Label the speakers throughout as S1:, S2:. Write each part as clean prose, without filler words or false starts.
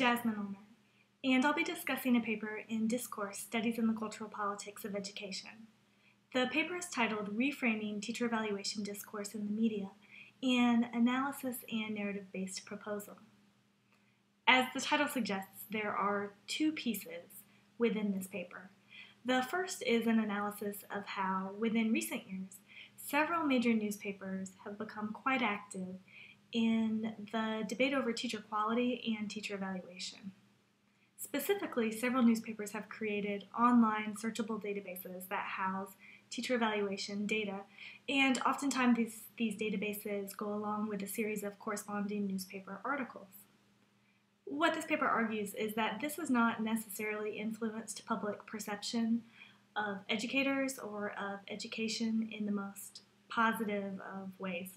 S1: Jasmine Ulmer, and I'll be discussing a paper in Discourse, Studies in the Cultural Politics of Education. The paper is titled Reframing Teacher Evaluation Discourse in the Media, an Analysis and Narrative-Based Proposal. As the title suggests, there are two pieces within this paper. The first is an analysis of how, within recent years, several major newspapers have become quite active in the debate over teacher quality and teacher evaluation. Specifically, several newspapers have created online searchable databases that house teacher evaluation data, and oftentimes these databases go along with a series of corresponding newspaper articles. What this paper argues is that this has not necessarily influenced public perception of educators or of education in the most positive of ways,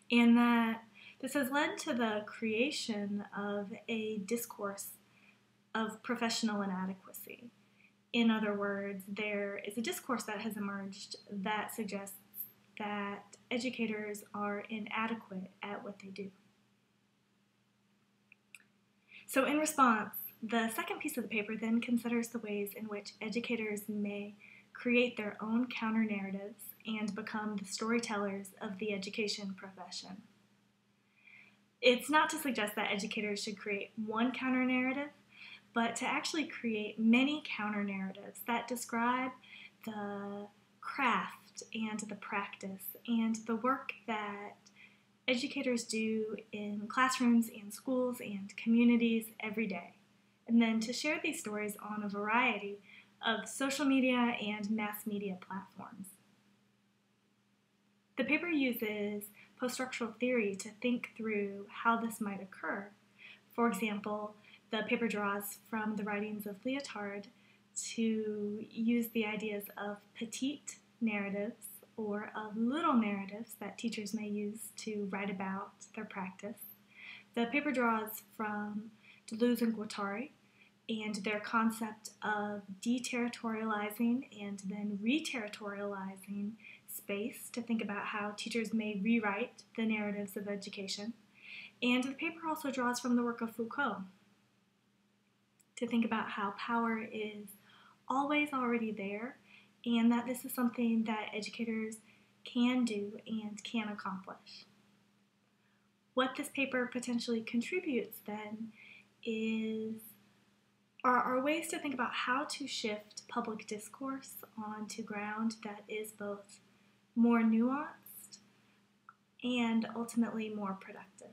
S1: and that this has led to the creation of a discourse of professional inadequacy. In other words, there is a discourse that has emerged that suggests that educators are inadequate at what they do. So in response, the second piece of the paper then considers the ways in which educators may create their own counter-narratives and become the storytellers of the education profession. It's not to suggest that educators should create one counter-narrative, but to actually create many counter-narratives that describe the craft and the practice and the work that educators do in classrooms and schools and communities every day, and then to share these stories on a variety of social media and mass media platforms. The paper uses poststructural theory to think through how this might occur. For example, the paper draws from the writings of Lyotard to use the ideas of petite narratives or of little narratives that teachers may use to write about their practice. The paper draws from Deleuze and Guattari and their concept of deterritorializing and then reterritorializing space to think about how teachers may rewrite the narratives of education. And the paper also draws from the work of Foucault to think about how power is always already there and that this is something that educators can do and can accomplish. What this paper potentially contributes then are ways to think about how to shift public discourse onto ground that is both more nuanced and ultimately more productive.